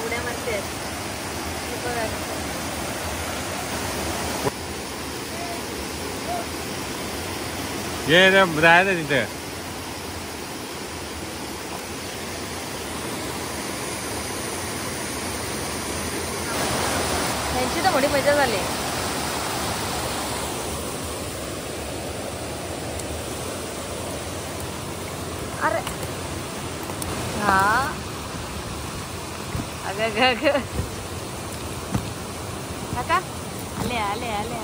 उड्या मारते बघा. ये जायचं तिथे. त्यांची तर मोठी मजा झाली. अरे हा अग काका आले आले आले.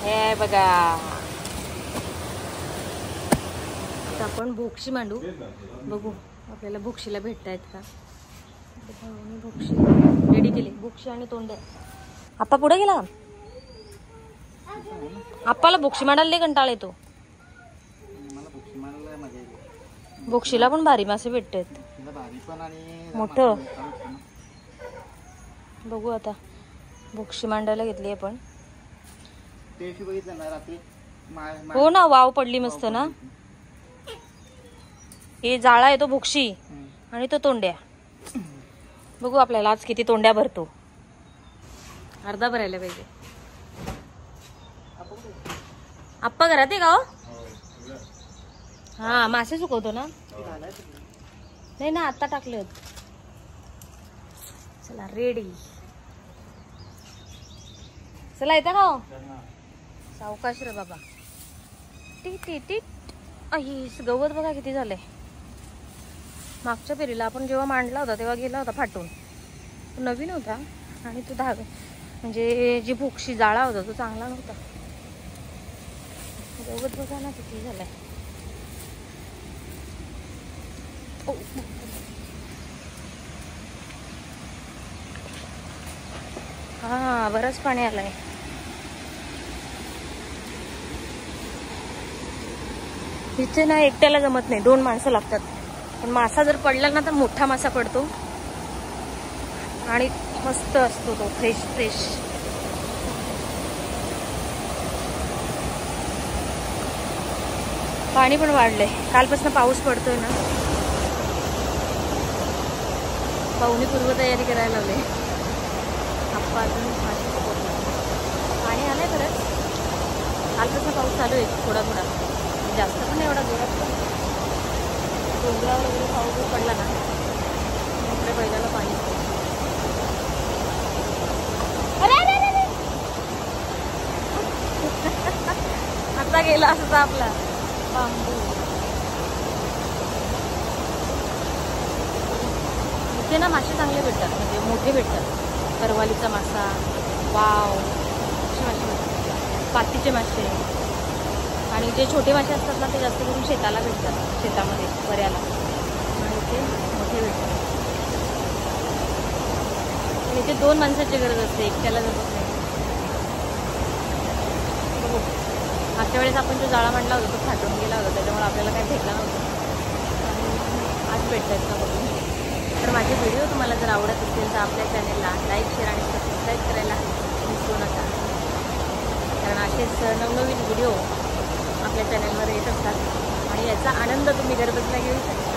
हे बघा आता आपण बोक्षी मांडू. बघू आपल्याला बोक्षीला भेटतायत का. बोक्षी रेडी केली. बोक्षी आणि तोंड्या. आप्पा पुढे गेला. आप्पाला बोक्षी मांडायला लय कंटाळा येतो. बोक्षीला पण भारी मासे भेटतात मोठं. बघू आता बोक्षी मांडायला घेतली आपण. हो ना वाव पडली मस्त ना. हे जाळा येतो बोक्षी आणि तो तोंड्या. बघू आपल्याला आज किती तोंड्या भरतो. अर्धा भरायला पाहिजे. आप्पा घरात आहे का हो. हा मासे सुकवतो ना. नाही ना आता टाकले. चला रेडी. चला येता का हो. सावकाश रे बाबा. T T T. गवत बघा किती झालंय. मागच्या पेरीला आपण जेव्हा मांडला होता तेव्हा गेला होता फाटून. तो नवीन होता आणि तो धागा म्हणजे जी बोक्षी जाळा होता तो चांगला नव्हता. गवत बघा ना किती झालंय. हा बरंच पाणी आलंय. इथे ना एकट्याला जमत नाही. 2 माणसं लागतात. पण मासा जर पडला ना तर मोठा मासा पडतो आणि मस्त असतो तो फ्रेश फ्रेश. पाणी पण वाढलंय. कालपासून पाऊस पडतोय ना. पाहुणे पूर्वतयारी करायला लावले. आप्पा अजून मासे पकडला. पाणी आलंय परत. कालपासून पाऊस चालू आहे थोडा थोडा. जास्त पण एवढा जोरात. डोंगरावर वगैरे पाऊस पडला ना आपल्या बैलाला पाणी. आता गेला असता आपला बांबू. इथे ना मासे चांगले भेटतात म्हणजे मोठे भेटतात. करवालीचा मासा वाव असे मासे भेटतात. पातीचे मासे आणि जे छोटे मासे असतात ना ते जास्त करून शेताला भेटतात. शेतामध्ये बऱ्याला. आणि इथे मोठे भेटतात. इथे 2 माणसाची गरज असते. एकट्याला जमत नाही. बघू मागच्या वेळेस आपण जो जाळा मांडला होता तो फाटून गेला होता त्याच्यामुळे आपल्याला काही भेटला नव्हता. आज भेटतात का बघू. तर माझे व्हिडिओ तुम्हाला जर आवडत असतील तर आपल्या चॅनलला लाईक शेअर आणि सबस्क्राईब करायला विसरू नका. कारण असेच नवनवीन व्हिडिओ आपल्या चॅनलवर येत असतात आणि याचा आनंद तुम्ही घरबसल्या घेऊ शकता.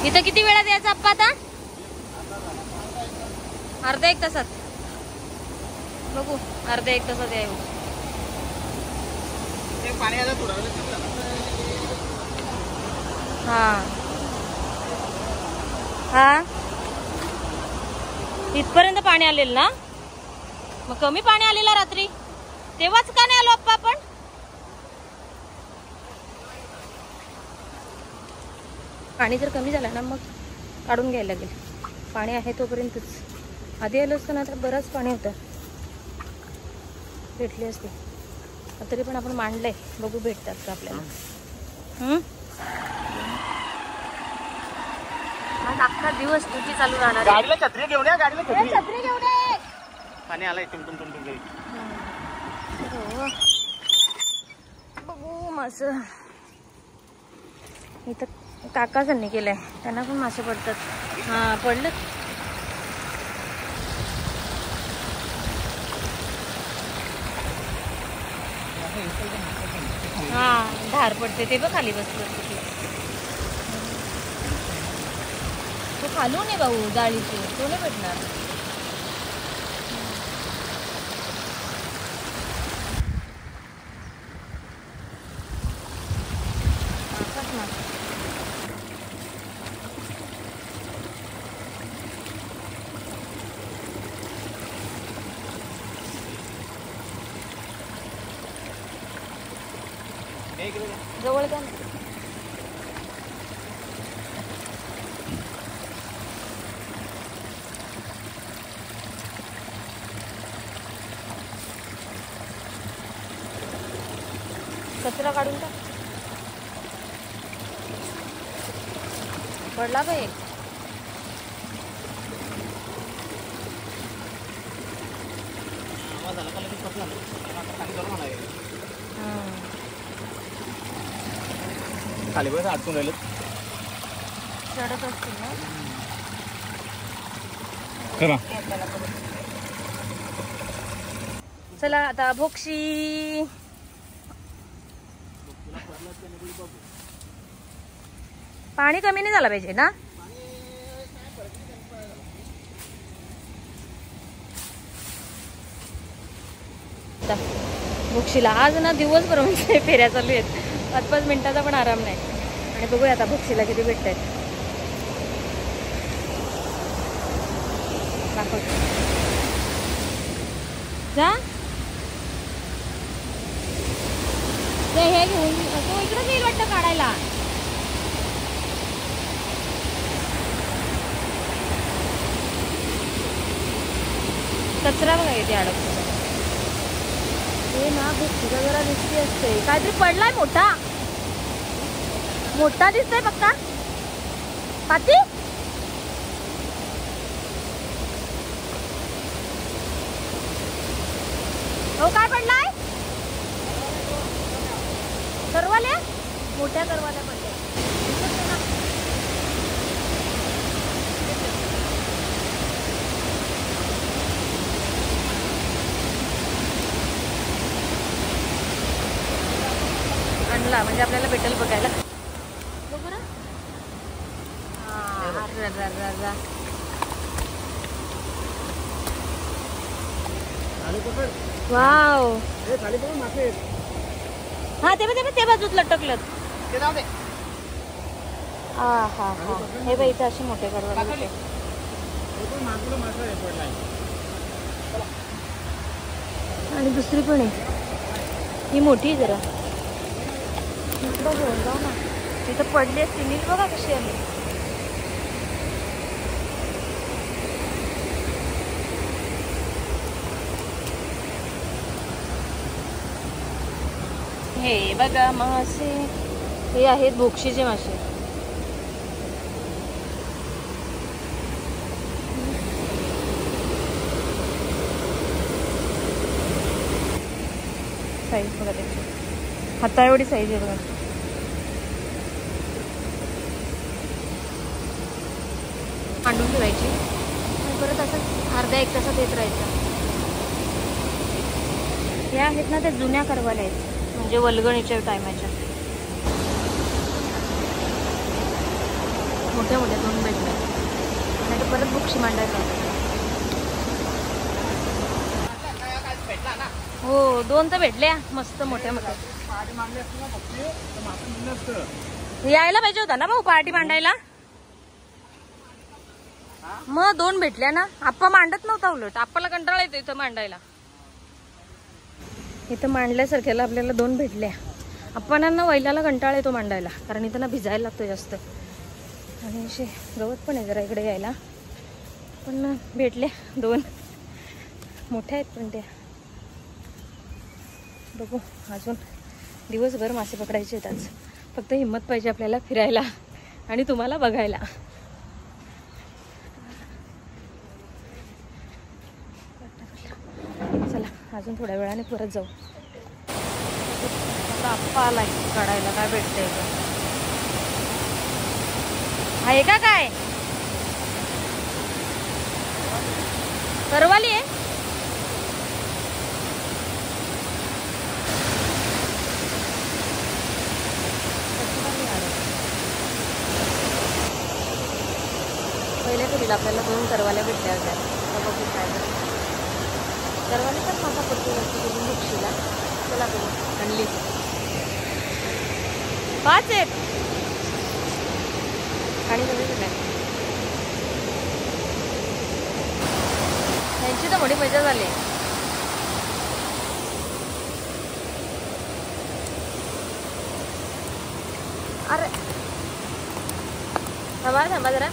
इथं किती वेळात यायचं आप्पा आता. अर्धा 1 तासात. बघू अर्धा 1 तासात यावं. हा हा इथपर्यंत पाणी आलेलं ना, मग कमी पाणी आलेलं रात्री, तेव्हाच का नाही आलो अप्पा आपण? पाणी जर कमी झालं ना मग काढून घ्यायला लागेल. पाणी आहे तोपर्यंतच. आधी आलो असतं ना तर बरंच पाणी होतं, भेटली असते. तरी पण आपण मांडलंय, बघू भेटतात का आपल्याला. आज अख्खा दिवस तुझी चालू राहणार. गाडीला छत्री घेऊन या, गाडीला छत्री घेऊन ये. पाणी आलंय तुम घरी. बघू मास इथं काका त्यांनी केलंय, त्यांना पण मासे पडतात. हा पडलं. हा धार पडते ते बघ खाली बसलं. तो खालू नये भाऊ, जाळीचे तो नाही भेटणार. जवळ का कचरा काढून टाक. पडला का एक? खाली बस अडकून राहिलं. चढत असतील ना. चला आता भोक्षी. पाणी कमी नाही झालं पाहिजे ना. भोक्षीला आज ना दिवसभर म्हणजे फेऱ्या चालू आहेत. 5-5 मिनिटाचा पण आराम नाही. आणि बघूया आता भोक्षीला किती भेटत आहेत. जा ते हे घेऊन तो इकडेच येईल वाटतं काढायला. कचरा बघा इथे अडकतो. हे ना भोक्षीचा जरा रिस्की असते. काहीतरी पडलाय मोठा मोठा दिसतोय पक्का. पाती हो काय पडलाय? करवाल्या मोठ्या करवाल्या पडल्या. आणला म्हणजे आपल्याला भेटेल बघायला. बघू ना. वाव. हा ते बाजूत लटकलं. हा हे बाई इथे असे मोठे करवा. आणि दुसरी पण आहे, ही मोठी जरा. घेऊन जाऊ ना. तिथं पडली असती. नीट बघा कशी आली. हे बघा मासे, हे आहेत भोक्षीचे मासे. साईज बघा त्याची, हाता एवढी साईज आहे बघा. मांडून ठेवायची परत असं अर्ध्या 1 तासात येत राहायचं. हे आहेत ना ते जुन्या करवाल्या आहेत, म्हणजे वल्गणीच्या टायमाच्या. मोठ्या मोठ्या 2 भेटल्या. नाही तर परत भोक्षी मांडायला. हो 2 तर भेटल्या मस्त मोठ्या मोठ्या. यायला पाहिजे होता ना भाऊ पहाटी मांडायला. मग 2 भेटल्या ना. आप्पा मांडत नव्हता, उलट आप्पाला कंटाळा येतो इथं मांडायला. इथं मांडल्यासारख्याला आपल्याला 2 भेटल्या. आप्पांना वैलाला कंटाळा येतो मांडायला, कारण इथं ना भिजायला लागतो जास्त. आणि असे गवत पण आहे जरा इकडे यायला. पण भेटल्या 2 मोठ्या आहेत पण त्या. बघू अजून दिवसभर मासे पकडायचे आहेत आज. फक्त हिंमत पाहिजे आपल्याला फिरायला आणि तुम्हाला बघायला. चला अजून थोड्या वेळाने परत जाऊ. आता आप्पा आलाय काढायला. काय भेटतंय आहे का काय? करवाली आहे. पहिल्या कधीला आपल्याला 2 करवाल्या भेटल्या होत्या. बघू काय करवाली पण मासा पडतो वरती बुक्षीला. चला बघू. आणली 5 आहेत आणि त्यांची तर मोठी मजा झाली. अरे थांबा जरा.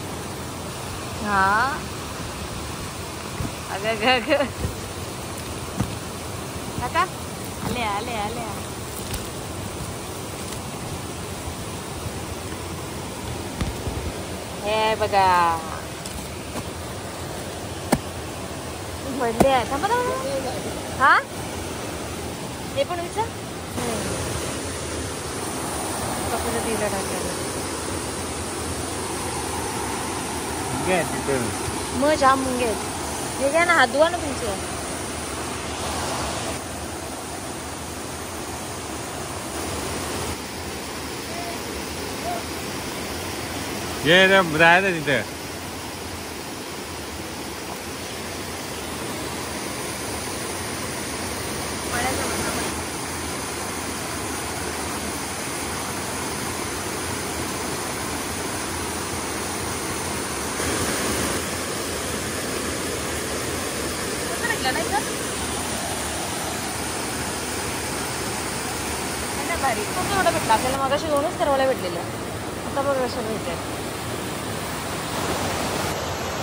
हा अगं काका आले. हे बघा पडले आहे. थांबा. हा हे पण विचार दिलं टाकायला. मग जाम मुंगे आहेत. हे घ्या ना, हात धुवा ना तुमचे. ये राहायचं तिथं. भारी खूप एवढं भेटलं आपल्याला. मगाशी 2च करवाल्या भेटलेल्या. आता बघ कशा भेटल्या.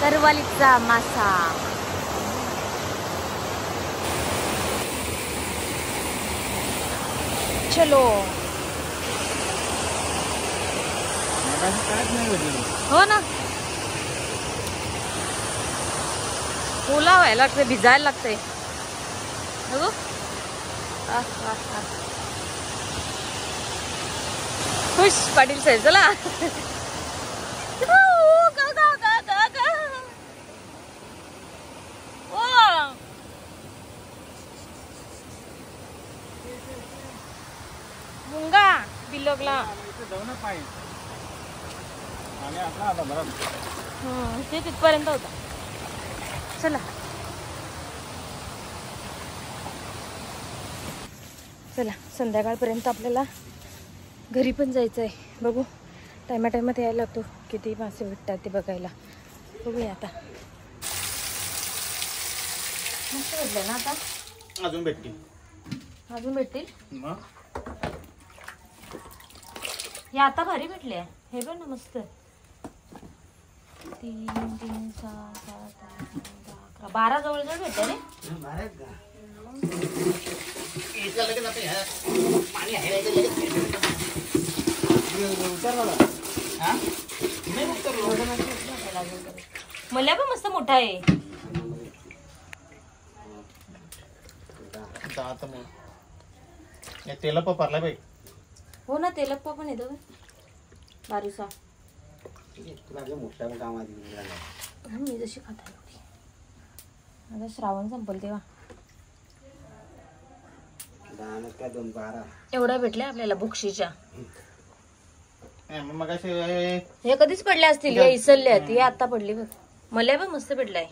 करवालीचा मासा. चलो. हो ना, ओला व्हायला लागतंय, भिजायला लागतंय. बघू खुश पाटील साहेब. चला मुंगा बिल्लोगला ते तिथपर्यंत होता. चला संध्याकाळपर्यंत आपल्याला घरी पण जायचं आहे. बघू टायमात यायला लागतो. किती मासे भेटतात ते बघायला. बघूया आता. मस्त भेटलं ना आता. अजून भेटतील. हे आता भारी भेटले. हे पण ना मस्त. 3 3 6 7 8 9 10 11 जवळ भेटले रे. मला पण मस्त मोठा आहे. तेलप्पा परला बाई. हो ना, तेलप्पा पण येतो बारीसा. मी जशी खाता आता श्रावण संपल तेव्हा. एवढ्या भेटल्या आपल्याला बुक्षीच्या. मग हे कधीच पडल्या असतील. या इसरल्यात. हे आता पडली बघ. मला पण मस्त भेटलाय.